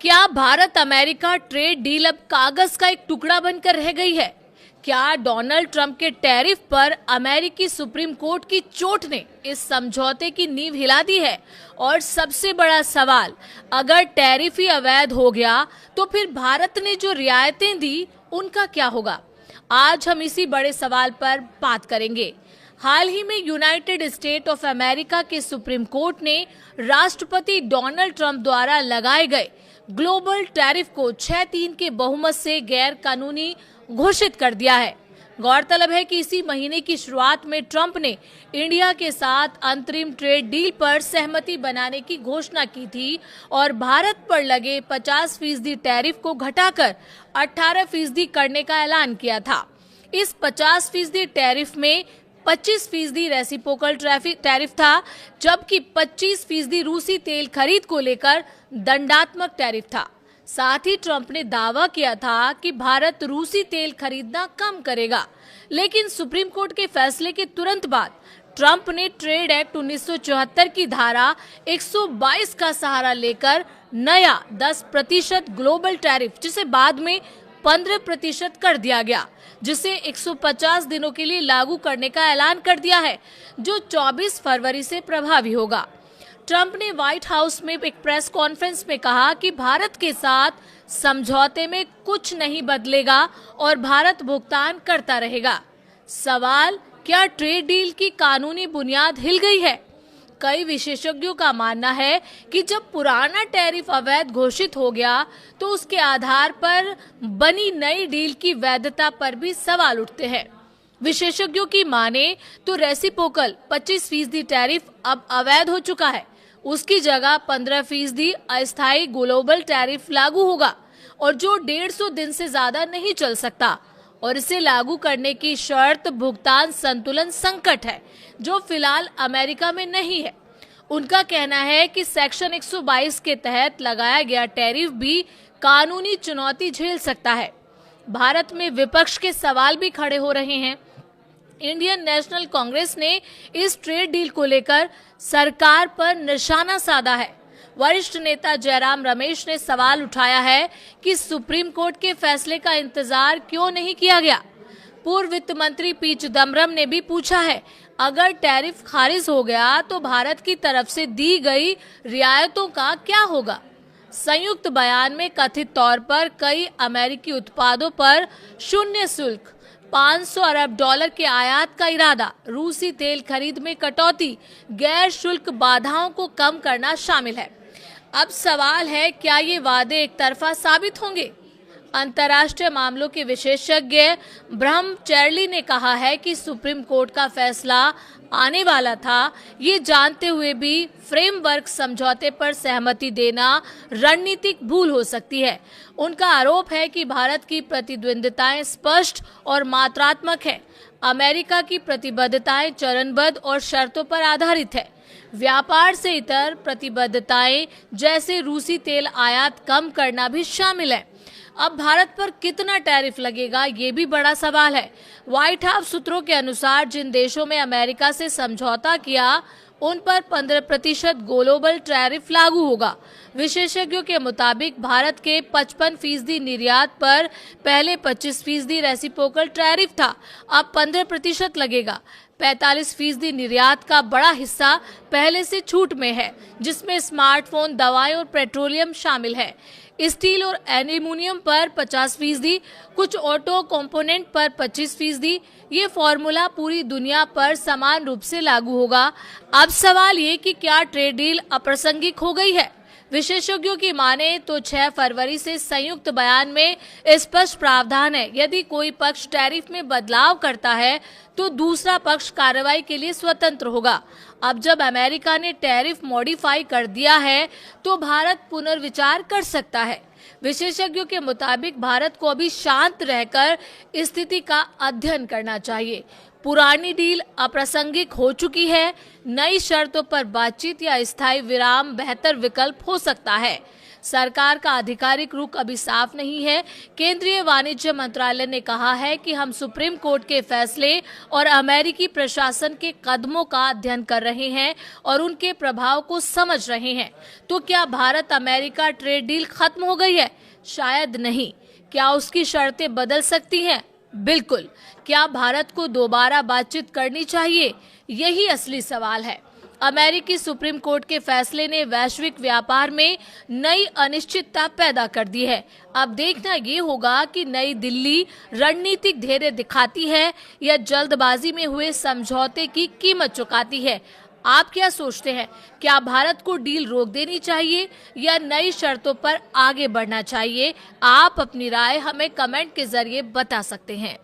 क्या Bharat America trade deal अब कागज का एक टुकड़ा बनकर रह गई है? क्या डोनाल्ड ट्रंप के टैरिफ पर अमेरिकी सुप्रीम कोर्ट की चोट ने इस समझौते की नींव हिला दी है? और सबसे बड़ा सवाल, अगर टैरिफ ही अवैध हो गया तो फिर भारत ने जो रियायतें दी उनका क्या होगा? आज हम इसी बड़े सवाल पर बात करेंगे। हाल ही में यूनाइटेड स्टेट ऑफ अमेरिका के सुप्रीम कोर्ट ने राष्ट्रपति डोनाल्ड ट्रंप द्वारा लगाए गए ग्लोबल टैरिफ को 6-3 के बहुमत से गैर कानूनी घोषित कर दिया है। गौरतलब है कि इसी महीने की शुरुआत में ट्रंप ने इंडिया के साथ अंतरिम ट्रेड डील पर सहमति बनाने की घोषणा की थी और भारत पर लगे 50% टैरिफ को घटाकर 18% करने का ऐलान किया था। इस 50% टैरिफ में 25% रेसिप्रोकल टैरिफ था, जबकि 25% रूसी तेल खरीद को लेकर दंडात्मक टैरिफ था। साथ ही ट्रंप ने दावा किया था कि भारत रूसी तेल खरीदना कम करेगा, लेकिन सुप्रीम कोर्ट के फैसले के तुरंत बाद ट्रंप ने ट्रेड एक्ट 1974 की धारा 122 का सहारा लेकर नया 10% ग्लोबल टैरिफ, जिसे बाद में 15% कर दिया गया, जिसे 150 दिनों के लिए लागू करने का ऐलान कर दिया है, जो 24 फरवरी से प्रभावी होगा। ट्रंप ने व्हाइट हाउस में एक प्रेस कॉन्फ्रेंस में कहा कि भारत के साथ समझौते में कुछ नहीं बदलेगा और भारत भुगतान करता रहेगा। सवाल, क्या ट्रेड डील की कानूनी बुनियाद हिल गई है? कई विशेषज्ञों का मानना है कि जब पुराना टैरिफ अवैध घोषित हो गया तो उसके आधार पर बनी नई डील की वैधता पर भी सवाल उठते हैं। विशेषज्ञों की माने तो रेसिप्रोकल 25% टैरिफ अब अवैध हो चुका है। उसकी जगह 15% अस्थायी ग्लोबल टैरिफ लागू होगा और जो 150 दिन से ज्यादा नहीं चल सकता, और इसे लागू करने की शर्त भुगतान संतुलन संकट है, जो फिलहाल अमेरिका में नहीं है। उनका कहना है कि सेक्शन 122 के तहत लगाया गया टैरिफ भी कानूनी चुनौती झेल सकता है। भारत में विपक्ष के सवाल भी खड़े हो रहे हैं। इंडियन नेशनल कांग्रेस ने इस ट्रेड डील को लेकर सरकार पर निशाना साधा है। वरिष्ठ नेता जयराम रमेश ने सवाल उठाया है कि सुप्रीम कोर्ट के फैसले का इंतजार क्यों नहीं किया गया। पूर्व वित्त मंत्री पी चिदम्बरम ने भी पूछा है, अगर टैरिफ खारिज हो गया तो भारत की तरफ से दी गई रियायतों का क्या होगा? संयुक्त बयान में कथित तौर पर कई अमेरिकी उत्पादों पर शून्य शुल्क, 500 अरब डॉलर के आयात का इरादा, रूसी तेल खरीद में कटौती, गैर शुल्क बाधाओं को कम करना शामिल है। अब सवाल है, क्या ये वादे एक तरफा साबित होंगे? अंतर्राष्ट्रीय मामलों के विशेषज्ञ ब्रह्मचर्य ने कहा है कि सुप्रीम कोर्ट का फैसला आने वाला था, ये जानते हुए भी फ्रेमवर्क समझौते पर सहमति देना रणनीतिक भूल हो सकती है। उनका आरोप है कि भारत की प्रतिद्वंद्विताएं स्पष्ट और मात्रात्मक है। अमेरिका की प्रतिबद्धताएं चरणबद्ध और शर्तों पर आधारित है। व्यापार से इतर प्रतिबद्धताएं जैसे रूसी तेल आयात कम करना भी शामिल है। अब भारत पर कितना टैरिफ लगेगा, ये भी बड़ा सवाल है। व्हाइट हाउस सूत्रों के अनुसार जिन देशों में अमेरिका से समझौता किया उन पर 15% ग्लोबल टैरिफ लागू होगा। विशेषज्ञों के मुताबिक भारत के 55% निर्यात पर पहले 25% रेसिप्रोकल टैरिफ था, अब 15% लगेगा। 45% निर्यात का बड़ा हिस्सा पहले से छूट में है, जिसमें स्मार्टफोन, दवाएं और पेट्रोलियम शामिल है। स्टील और एल्यूमिनियम पर 50%, कुछ ऑटो कंपोनेंट पर 25%। ये फॉर्मूला पूरी दुनिया पर समान रूप से लागू होगा। अब सवाल ये कि क्या ट्रेड डील अप्रासंगिक हो गई है? विशेषज्ञों की माने तो 6 फरवरी से संयुक्त बयान में स्पष्ट प्रावधान है, यदि कोई पक्ष टैरिफ में बदलाव करता है तो दूसरा पक्ष कार्रवाई के लिए स्वतंत्र होगा। अब जब अमेरिका ने टैरिफ मॉडिफाई कर दिया है तो भारत पुनर्विचार कर सकता है। विशेषज्ञों के मुताबिक भारत को अभी शांत रहकर स्थिति का अध्ययन करना चाहिए। पुरानी डील अप्रासंगिक हो चुकी है, नई शर्तों पर बातचीत या स्थायी विराम बेहतर विकल्प हो सकता है। सरकार का आधिकारिक रुख अभी साफ नहीं है। केंद्रीय वाणिज्य मंत्रालय ने कहा है कि हम सुप्रीम कोर्ट के फैसले और अमेरिकी प्रशासन के कदमों का अध्ययन कर रहे हैं और उनके प्रभाव को समझ रहे हैं। तो क्या भारत अमेरिका ट्रेड डील खत्म हो गई है? शायद नहीं। क्या उसकी शर्तें बदल सकती हैं? बिल्कुल। क्या भारत को दोबारा बातचीत करनी चाहिए? यही असली सवाल है। अमेरिकी सुप्रीम कोर्ट के फैसले ने वैश्विक व्यापार में नई अनिश्चितता पैदा कर दी है। अब देखना ये होगा कि नई दिल्ली रणनीतिक धैर्य दिखाती है या जल्दबाजी में हुए समझौते की कीमत चुकाती है। आप क्या सोचते हैं? क्या भारत को डील रोक देनी चाहिए या नई शर्तों पर आगे बढ़ना चाहिए? आप अपनी राय हमें कमेंट के जरिए बता सकते हैं।